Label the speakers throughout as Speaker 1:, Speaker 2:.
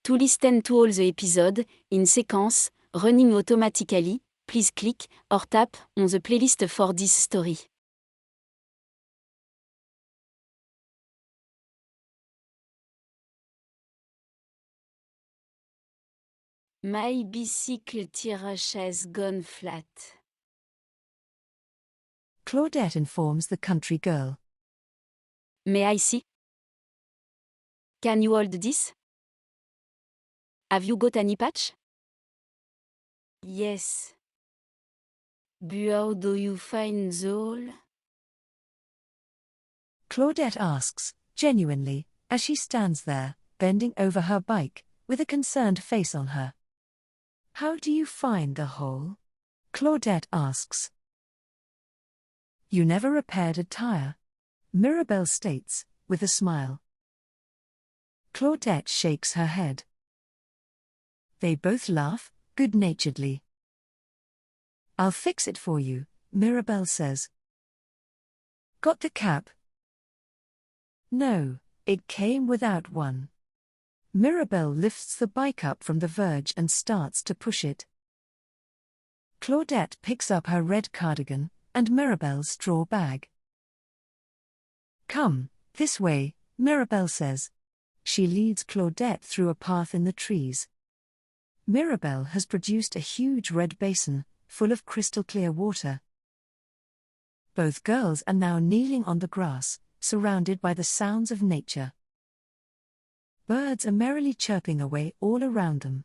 Speaker 1: To listen to all the episode, in sequence, running automatically, please click or tap on the playlist for this story. My bicycle tire has gone flat.
Speaker 2: Claudette informs the country girl.
Speaker 1: May I see? Can you hold this? Have you got any patch? Yes. But how do you find the hole?
Speaker 2: Claudette asks, genuinely, as she stands there, bending over her bike, with a concerned face on her. How do you find the hole? Claudette asks. You never repaired a tire, Mirabelle states, with a smile. Claudette shakes her head. They both laugh, good-naturedly. I'll fix it for you, Mirabelle says. Got the cap? No, it came without one. Mirabelle lifts the bike up from the verge and starts to push it. Claudette picks up her red cardigan and Mirabelle's straw bag. Come, this way, Mirabelle says. She leads Claudette through a path in the trees. Mirabelle has produced a huge red basin, full of crystal-clear water. Both girls are now kneeling on the grass, surrounded by the sounds of nature. Birds are merrily chirping away all around them.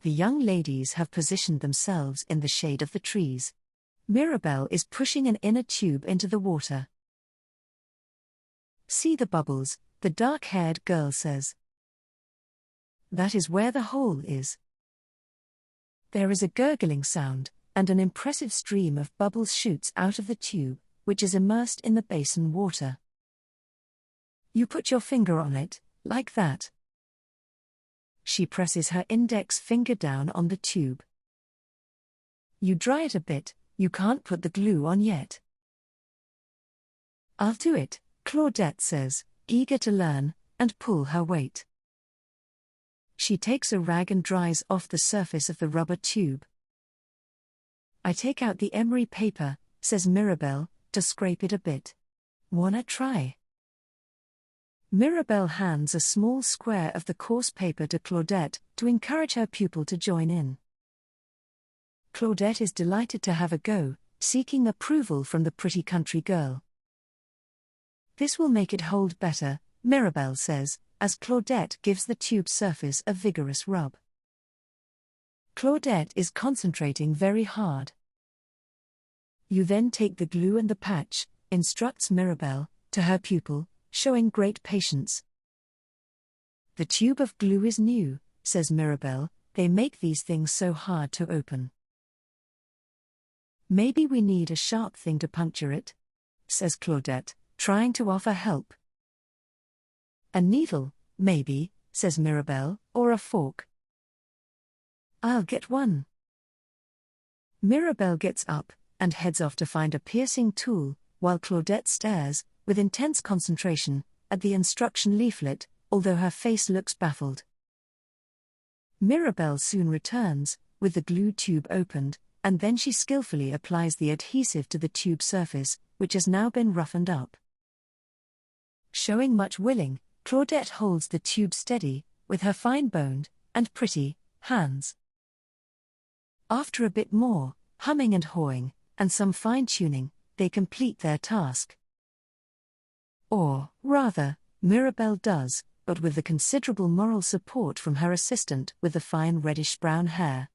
Speaker 2: The young ladies have positioned themselves in the shade of the trees. Mirabelle is pushing an inner tube into the water. See the bubbles, the dark-haired girl says. That is where the hole is. There is a gurgling sound, and an impressive stream of bubbles shoots out of the tube, which is immersed in the basin water. You put your finger on it, like that. She presses her index finger down on the tube. You dry it a bit, you can't put the glue on yet. I'll do it, Claudette says, eager to learn, and pull her weight. She takes a rag and dries off the surface of the rubber tube. I take out the emery paper, says Mirabelle, to scrape it a bit. Wanna try? Mirabelle hands a small square of the coarse paper to Claudette to encourage her pupil to join in. Claudette is delighted to have a go, seeking approval from the pretty country girl. This will make it hold better, Mirabelle says, as Claudette gives the tube surface a vigorous rub. Claudette is concentrating very hard. You then take the glue and the patch, instructs Mirabelle, to her pupil, showing great patience. The tube of glue is new, says Mirabelle, they make these things so hard to open. Maybe we need a sharp thing to puncture it, says Claudette, trying to offer help. A needle, maybe, says Mirabelle, or a fork. I'll get one. Mirabelle gets up and heads off to find a piercing tool, while Claudette stares, with intense concentration, at the instruction leaflet, although her face looks baffled. Mirabelle soon returns, with the glue tube opened, and then she skillfully applies the adhesive to the tube surface, which has now been roughened up. Showing much willing, Claudette holds the tube steady, with her fine-boned, and pretty, hands. After a bit more, humming and hawing, and some fine-tuning, they complete their task. Or, rather, Mirabelle does, but with the considerable moral support from her assistant with the fine reddish-brown hair.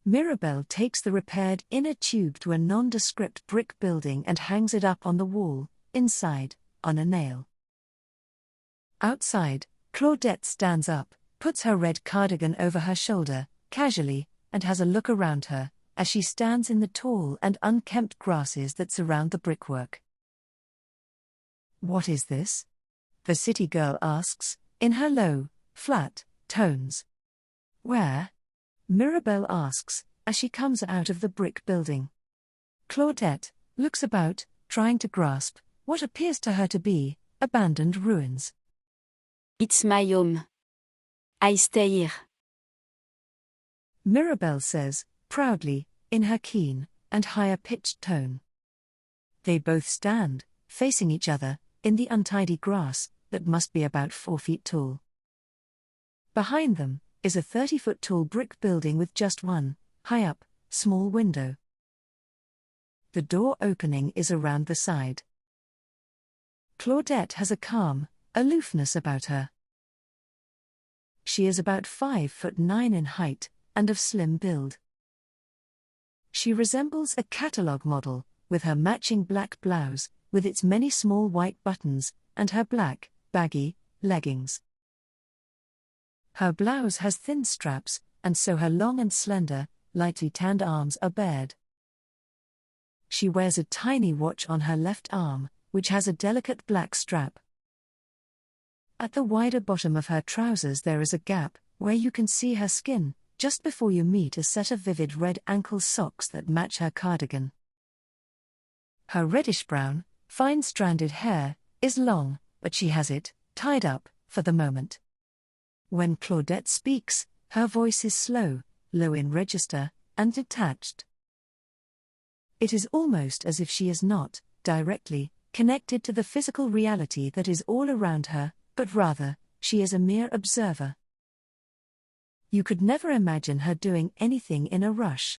Speaker 2: Mirabelle takes the repaired inner tube to a nondescript brick building and hangs it up on the wall, inside, on a nail. Outside, Claudette stands up, puts her red cardigan over her shoulder, casually, and has a look around her, as she stands in the tall and unkempt grasses that surround the brickwork. What is this? The city girl asks, in her low, flat tones. Where? Mirabelle asks, as she comes out of the brick building. Claudette looks about, trying to grasp what appears to her to be abandoned ruins.
Speaker 1: It's my home. I stay here.
Speaker 2: Mirabelle says, proudly, in her keen and higher-pitched tone. They both stand, facing each other, in the untidy grass that must be about 4 feet tall. Behind them is a 30-foot-tall brick building with just one, high-up, small window. The door opening is around the side. Claudette has a calm aloofness about her. She is about 5'9" in height, and of slim build. She resembles a catalogue model, with her matching black blouse, with its many small white buttons, and her black, baggy, leggings. Her blouse has thin straps, and so her long and slender, lightly tanned arms are bared. She wears a tiny watch on her left arm, which has a delicate black strap. At the wider bottom of her trousers there is a gap, where you can see her skin, just before you meet a set of vivid red ankle socks that match her cardigan. Her reddish-brown, fine-stranded hair is long, but she has it tied up for the moment. When Claudette speaks, her voice is slow, low in register, and detached. It is almost as if she is not, directly, connected to the physical reality that is all around her, but rather, she is a mere observer. You could never imagine her doing anything in a rush.